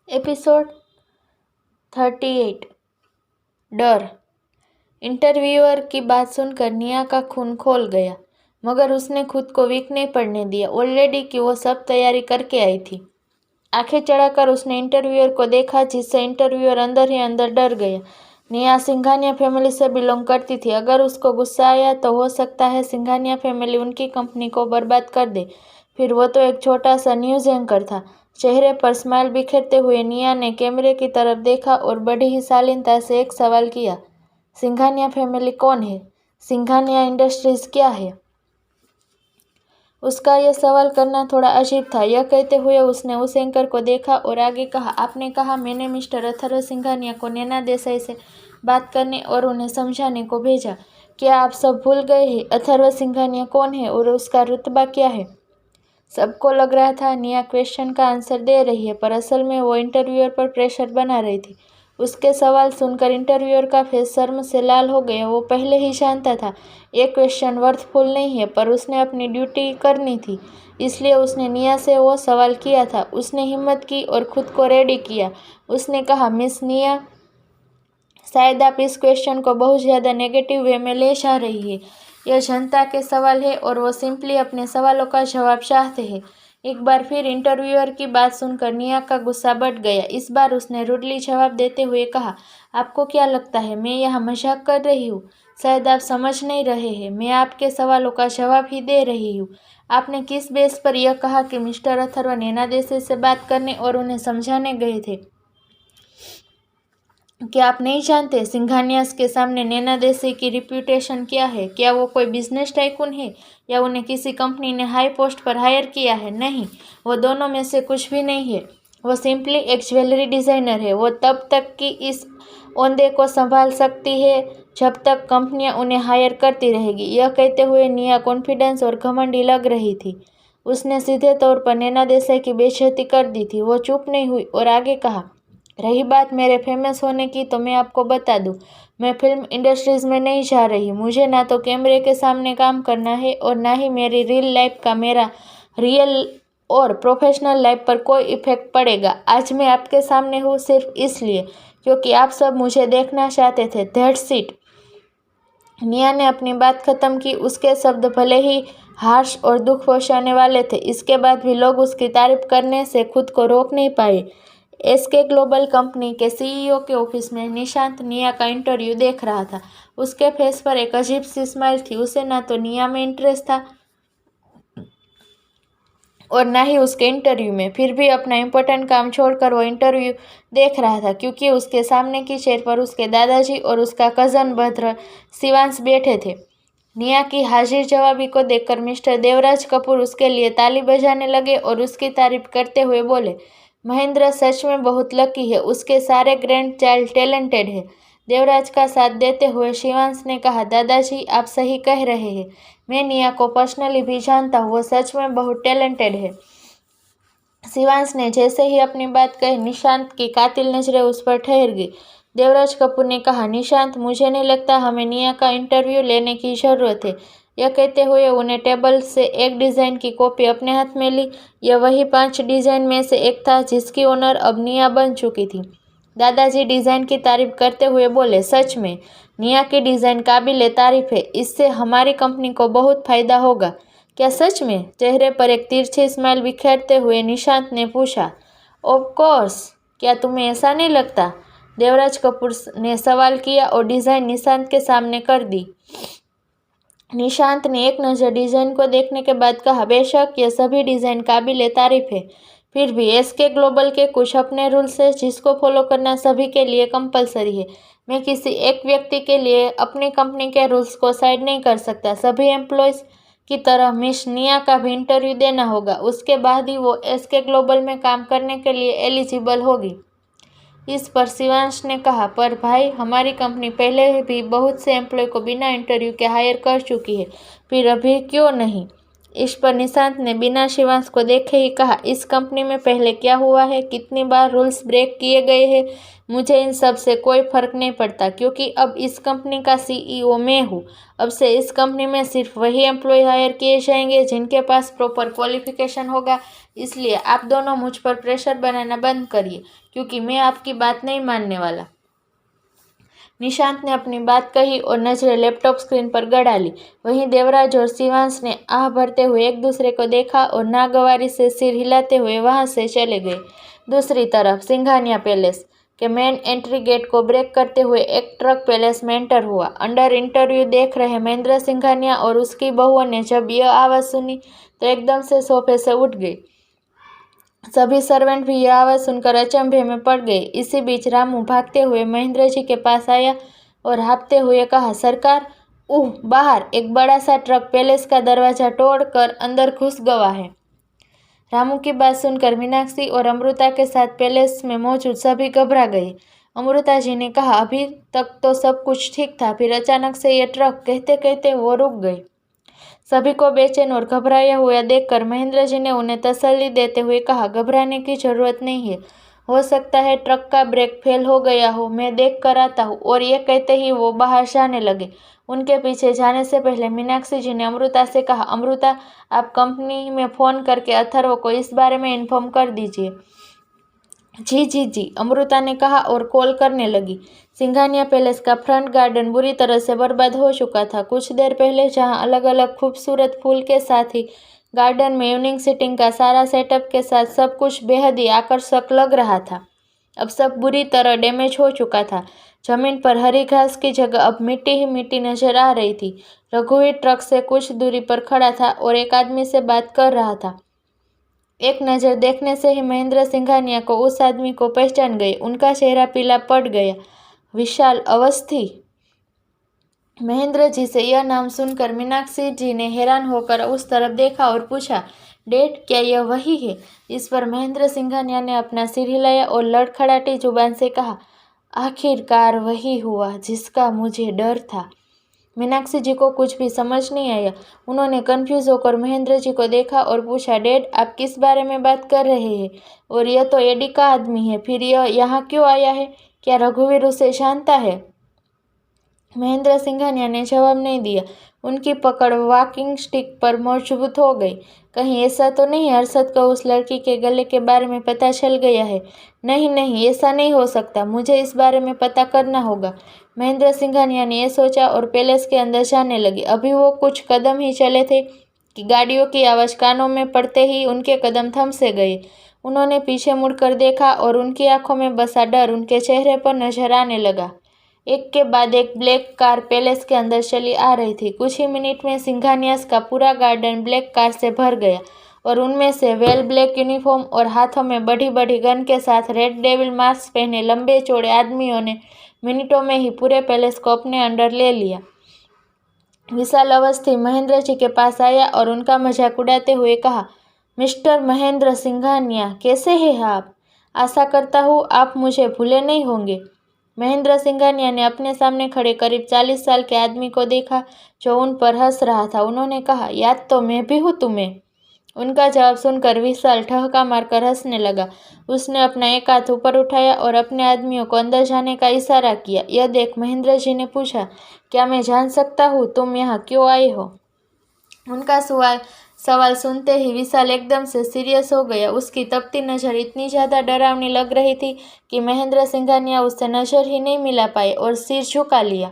Episode 38। डर। Interviewer की बात सुनकर निया का खून खौल गया, मगर उसने खुद को वीक नहीं पड़ने दिया। ऑलरेडी कि वो सब तैयारी करके आई थी। आंखें चढ़ाकर उसने इंटरव्यूअर को देखा, जिससे इंटरव्यूअर अंदर ही अंदर डर गया। निया सिंघानिया फैमिली से बिलोंग करती थी। अगर उसको गुस्सा आया तो हो सकता है सिंघानिया फैमिली उनकी कंपनी को बर्बाद कर दे। फिर वो तो एक छोटा सा न्यूज़ एंकर था। चेहरे पर स्माइल बिखेरते हुए निया ने कैमरे की तरफ देखा और बड़ी ही शालीनता से एक सवाल किया, सिंघानिया फैमिली कौन है? सिंघानिया इंडस्ट्रीज क्या है? उसका यह सवाल करना थोड़ा अजीब था। यह कहते हुए उसने उस एंकर को देखा और आगे कहा, आपने कहा मैंने मिस्टर अथर्व सिंघानिया को नैना देसाई से बात करने और उन्हें समझाने को भेजा। क्या आप सब भूल गए हैं अथर्व सिंघानिया कौन है और उसका रुतबा क्या है? सबको लग रहा था निया क्वेश्चन का आंसर दे रही है, पर असल में वो इंटरव्यूअर पर प्रेशर बना रही थी। उसके सवाल सुनकर इंटरव्यूअर का फेस शर्म से लाल हो गया। वो पहले ही जानता था ये क्वेश्चन वर्थफुल नहीं है, पर उसने अपनी ड्यूटी करनी थी, इसलिए उसने निया से वो सवाल किया था। उसने हिम्मत की और खुद को रेडी किया। उसने कहा, मिस निया, शायद आप इस क्वेश्चन को बहुत ज़्यादा नेगेटिव वे में ले जा रही है। यह जनता के सवाल है और वो सिंपली अपने सवालों का जवाब चाहते हैं। एक बार फिर इंटरव्यूअर की बात सुनकर निया का गुस्सा बढ़ गया। इस बार उसने रूडली जवाब देते हुए कहा, आपको क्या लगता है मैं यहाँ मजाक कर रही हूँ? शायद आप समझ नहीं रहे हैं, मैं आपके सवालों का जवाब ही दे रही हूँ। आपने किस बेस पर यह कहा कि मिस्टर अथर्व नैना देसाई से बात करने और उन्हें समझाने गए थे? क्या आप नहीं जानते सिंघानियास के सामने नैना देसाई की रिप्यूटेशन क्या है? क्या वो कोई बिजनेस टाइकून है या उन्हें किसी कंपनी ने हाई पोस्ट पर हायर किया है? नहीं, वो दोनों में से कुछ भी नहीं है। वो सिंपली एक ज्वेलरी डिज़ाइनर है। वो तब तक कि इस ओंदे को संभाल सकती है जब तक कंपनियां उन्हें हायर करती रहेगी। यह कहते हुए निया कॉन्फिडेंस और घमंडी लग रही थी। उसने सीधे तौर पर नैना देसाई की बेइज्जती कर दी थी। वो चुप नहीं हुई और आगे कहा, रही बात मेरे फेमस होने की, तो मैं आपको बता दूं, मैं फिल्म इंडस्ट्रीज में नहीं जा रही। मुझे ना तो कैमरे के सामने काम करना है और ना ही मेरी रियल लाइफ का मेरा रियल और प्रोफेशनल लाइफ पर कोई इफेक्ट पड़ेगा। आज मैं आपके सामने हूँ सिर्फ इसलिए क्योंकि आप सब मुझे देखना चाहते थे। That's it. निया ने अपनी बात खत्म की। उसके शब्द भले ही हार्श और दुख पहुंचाने वाले थे, इसके बाद भी लोग उसकी तारीफ करने से खुद को रोक नहीं पाए। एसके ग्लोबल कंपनी के सीईओ के ऑफिस में निशांत निया का इंटरव्यू देख रहा था। उसके फेस पर एक अजीब सी स्माइल थी। उसे ना तो निया में इंटरेस्ट था और ना ही उसके इंटरव्यू में। फिर भी अपना इम्पोर्टेंट काम छोड़कर वो इंटरव्यू देख रहा था, क्योंकि उसके सामने की चेयर पर उसके दादाजी और उसका कज़न ब्रदर शिवांश बैठे थे। निया की हाजिर जवाबी को देखकर मिस्टर देवराज कपूर उसके लिए ताली बजाने लगे और उसकी तारीफ करते हुए बोले, महेंद्र सच में बहुत लकी है, उसके सारे ग्रैंड चाइल्ड टैलेंटेड है। देवराज का साथ देते हुए शिवांश ने कहा, दादाजी आप सही कह रहे हैं। मैं निया को पर्सनली भी जानता हूँ, वो सच में बहुत टैलेंटेड है। शिवांश ने जैसे ही अपनी बात कही, निशांत की कातिल नजरें उस पर ठहर गई। देवराज कपूर ने कहा, निशांत, मुझे नहीं लगता हमें निया का इंटरव्यू लेने की ज़रूरत है। यह कहते हुए उन्हें टेबल से एक डिज़ाइन की कॉपी अपने हाथ में ली। यह वही 5 डिज़ाइन में से एक था जिसकी ओनर अब निया बन चुकी थी। दादाजी डिज़ाइन की तारीफ करते हुए बोले, सच में निया की डिज़ाइन काबिल तारीफ है। इससे हमारी कंपनी को बहुत फ़ायदा होगा। क्या सच में? चेहरे पर एक तिरछी स्माइल बिखेरते हुए निशांत ने पूछा। ऑफ कोर्स, क्या तुम्हें ऐसा नहीं लगता? देवराज कपूर ने सवाल किया और डिज़ाइन निशांत के सामने कर दी। निशांत ने एक नज़र डिज़ाइन को देखने के बाद कहा, बेशक यह सभी डिज़ाइन काबिल तारीफ है। फिर भी एसके ग्लोबल के कुछ अपने रूल्स हैं जिसको फॉलो करना सभी के लिए कंपलसरी है। मैं किसी एक व्यक्ति के लिए अपनी कंपनी के रूल्स को साइड नहीं कर सकता। सभी एम्प्लॉयज़ की तरह मिस निया का भी इंटरव्यू देना होगा, उसके बाद ही वो एसके ग्लोबल में काम करने के लिए एलिजिबल होगी। इस पर शिवांश ने कहा, पर भाई, हमारी कंपनी पहले भी बहुत से एम्प्लॉय को बिना इंटरव्यू के हायर कर चुकी है, फिर अभी क्यों नहीं? इस पर निशांत ने बिना शिवांश को देखे ही कहा, इस कंपनी में पहले क्या हुआ है, कितनी बार रूल्स ब्रेक किए गए हैं, मुझे इन सब से कोई फर्क नहीं पड़ता, क्योंकि अब इस कंपनी का CEO मैं हूँ। अब से इस कंपनी में सिर्फ वही एम्प्लॉय हायर किए जाएंगे जिनके पास प्रॉपर क्वालिफिकेशन होगा। इसलिए आप दोनों मुझ पर प्रेशर बनाना बंद करिए, क्योंकि मैं आपकी बात नहीं मानने वाला। निशांत ने अपनी बात कही और नजरें लैपटॉप स्क्रीन पर गड़ा ली। वहीं देवराज और शिवांश ने आह भरते हुए एक दूसरे को देखा और नागवारी से सिर हिलाते हुए वहां से चले गए। दूसरी तरफ सिंघानिया पैलेस के मेन एंट्री गेट को ब्रेक करते हुए एक ट्रक पैलेस में एंटर हुआ। अंडर इंटरव्यू देख रहे महेंद्र सिंघानिया और उसकी बहुओं ने जब यह आवाज़ सुनी तो एकदम से सोफे से उठ गई। सभी सर्वेंट भी यह आवाज़ सुनकर अचंभे में पड़ गए। इसी बीच रामू भागते हुए महेंद्र जी के पास आया और हाँफते हुए कहा, सरकार, बाहर एक बड़ा सा ट्रक पैलेस का दरवाजा तोड़कर अंदर घुस गया है। रामू की बात सुनकर मीनाक्षी और अमृता के साथ पैलेस में मौजूद सभी घबरा गए। अमृता जी ने कहा, अभी तक तो सब कुछ ठीक था, फिर अचानक से ये ट्रक, कहते कहते वो रुक गई। सभी को बेचैन और घबराया हुआ देखकर महेंद्र जी ने उन्हें तसल्ली देते हुए कहा, घबराने की जरूरत नहीं है, हो सकता है ट्रक का ब्रेक फेल हो गया हो, मैं देख कर आता हूँ। और ये कहते ही वो बाहर जाने लगे। उनके पीछे जाने से पहले मीनाक्षी जी ने अमृता से कहा, अमृता, आप कंपनी में फ़ोन करके अथर्व को इस बारे में इन्फॉर्म कर दीजिए। जी जी जी, अमृता ने कहा और कॉल करने लगी। सिंघानिया पैलेस का फ्रंट गार्डन बुरी तरह से बर्बाद हो चुका था। कुछ देर पहले जहां अलग अलग खूबसूरत फूल के साथ ही गार्डन में इवनिंग सीटिंग का सारा सेटअप के साथ सब कुछ बेहद ही आकर्षक लग रहा था, अब सब बुरी तरह डैमेज हो चुका था। जमीन पर हरी घास की जगह अब मिट्टी ही मिट्टी नजर आ रही थी। रघुवीर ट्रक से कुछ दूरी पर खड़ा था और एक आदमी से बात कर रहा था। एक नज़र देखने से ही महेंद्र सिंघानिया को उस आदमी को पहचान गए। उनका चेहरा पीला पड़ गया। विशाल अवस्थी। महेंद्र जी से यह नाम सुनकर मीनाक्षी जी ने हैरान होकर उस तरफ देखा और पूछा, डैड, क्या यह वही है? इस पर महेंद्र सिंघानिया ने अपना सिर हिलाया और लड़खड़ाती जुबान से कहा, आखिरकार वही हुआ जिसका मुझे डर था। मीनाक्षी जी को कुछ भी समझ नहीं आया। उन्होंने कंफ्यूज होकर महेंद्र जी को देखा और पूछा, डैड, आप किस बारे में बात कर रहे हैं? और यह तो एडी का आदमी है, फिर यह यहाँ क्यों आया है? क्या रघुवीर उसे जानता है? महेंद्र सिंघानिया ने जवाब नहीं दिया। उनकी पकड़ वॉकिंग स्टिक पर मजबूत हो गई। कहीं ऐसा तो नहीं हर्षद को उस लड़की के गले के बारे में पता चल गया है? नहीं नहीं, ऐसा नहीं हो सकता, मुझे इस बारे में पता करना होगा। महेंद्र सिंघानिया ने यह सोचा और पैलेस के अंदर जाने लगे। अभी वो कुछ कदम ही चले थे कि गाड़ियों की आवाज़ कानों में पड़ते ही उनके कदम थम से गए। उन्होंने पीछे मुड़कर देखा और उनकी आंखों में बसा डर उनके चेहरे पर नजर आने लगा। एक के बाद एक ब्लैक कार पैलेस के अंदर चली आ रही थी। कुछ ही मिनट में सिंघानियास का पूरा गार्डन ब्लैक कार से भर गया और उनमें से वेल ब्लैक यूनिफॉर्म और हाथों में बड़ी बड़ी गन के साथ रेड डेविल मास्क पहने लंबे चौड़े आदमियों ने मिनटों में ही पूरे पैलेस को अपने अंडर ले लिया। विशाल अवस्थी महेंद्र जी के पास आया और उनका मजाक उड़ाते हुए कहा, मिस्टर महेंद्र सिंघानिया, कैसे हैं आप? आशा करता हूँ आप मुझे भूले नहीं होंगे। महेंद्र सिंघानिया ने अपने सामने खड़े करीब 40 साल के आदमी को देखा जो उन पर हंस रहा था। उन्होंने कहा, याद तो मैं भी हूँ तुम्हें। उनका जवाब सुनकर विशाल ठहाका मारकर हंसने लगा। उसने अपना एक हाथ ऊपर उठाया और अपने आदमियों को अंदर जाने का इशारा किया। यह देख महेंद्र जी ने पूछा, क्या मैं जान सकता हूँ तुम यहाँ क्यों आए हो? उनका सवाल सुनते ही विशाल एकदम से सीरियस हो गया। उसकी तपती नज़र इतनी ज़्यादा डरावनी लग रही थी कि महेंद्र सिंघानिया उससे नज़र ही नहीं मिला पाए और सिर झुका लिया।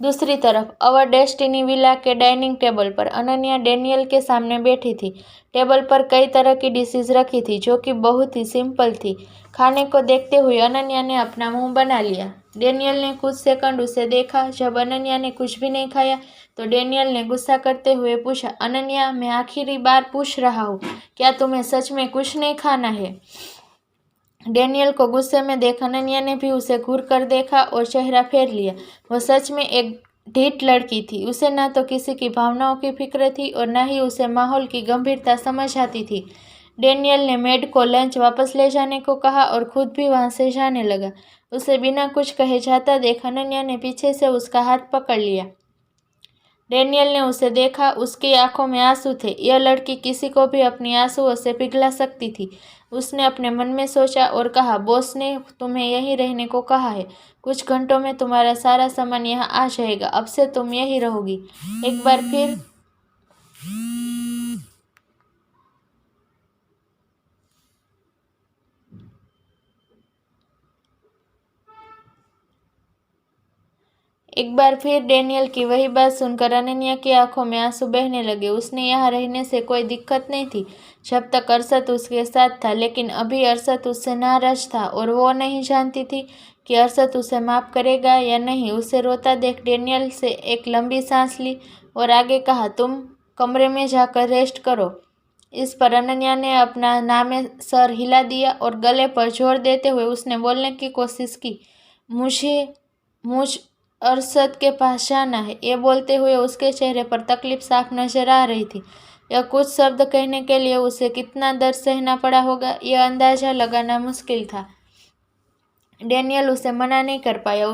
दूसरी तरफ अवर डेस्टिनी विला के डाइनिंग टेबल पर अनन्या डैनियल के सामने बैठी थी। टेबल पर कई तरह की डिशेज रखी थी जो कि बहुत ही सिंपल थी। खाने को देखते हुए अनन्या ने अपना मुंह बना लिया। डैनियल ने कुछ सेकंड उसे देखा। जब अनन्या ने कुछ भी नहीं खाया तो डैनियल ने गुस्सा करते हुए पूछा, अनन्या, मैं आखिरी बार पूछ रहा हूँ, क्या तुम्हें सच में कुछ नहीं खाना है? डैनियल को गुस्से में देख अनन्या ने भी उसे घूर कर देखा और चेहरा फेर लिया। वह सच में एक ढीठ लड़की थी। उसे न तो किसी की भावनाओं की फिक्र थी और न ही उसे माहौल की गंभीरता समझ आती थी। डैनियल ने मेड को लंच वापस ले जाने को कहा और खुद भी वहां से जाने लगा। उसे बिना कुछ कहे जाता देख अनन्या ने पीछे से उसका हाथ पकड़ लिया। डेनियल ने उसे देखा। उसकी आंखों में आंसू थे। यह लड़की किसी को भी अपनी आंसुओं से पिघला सकती थी। उसने अपने मन में सोचा और कहा, बॉस ने तुम्हें यहीं रहने को कहा है। कुछ घंटों में तुम्हारा सारा सामान यहाँ आ जाएगा। अब से तुम यहीं रहोगी। एक बार फिर डेनियल की वही बात सुनकर अनन्या की आंखों में आंसू बहने लगे। उसने यहाँ रहने से कोई दिक्कत नहीं थी जब तक अरशद उसके साथ था, लेकिन अभी अरशद उससे नाराज था और वो नहीं जानती थी कि अरशद उसे माफ़ करेगा या नहीं। उसे रोता देख डेनियल से एक लंबी सांस ली और आगे कहा, तुम कमरे में जाकर रेस्ट करो। इस पर अनन्या ने अपना नामे सर हिला दिया और गले पर जोर देते हुए उसने बोलने की कोशिश की, मुझ अरशद के पास जाना है। ये बोलते हुए उसके चेहरे पर तकलीफ साफ नजर आ रही थी। यह कुछ शब्द कहने के लिए उसे कितना दर्द सहना पड़ा होगा, यह अंदाजा लगाना मुश्किल था। डेनियल उसे मना नहीं कर पाया।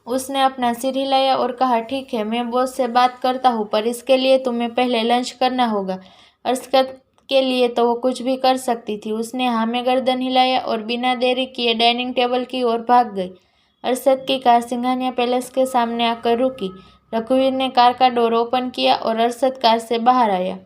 उसने अपना सिर हिलाया और कहा, ठीक है, मैं बॉस से बात करता हूँ, पर इसके लिए तुम्हें पहले लंच करना होगा। अरशद के लिए तो वो कुछ भी कर सकती थी। उसने हाँ में गर्दन हिलाया और बिना देरी किए डाइनिंग टेबल की ओर भाग गई। अरशद की कार सिंघानिया पैलेस के सामने आकर रुकी। रघुवीर ने कार का डोर ओपन किया और अरशद कार से बाहर आया।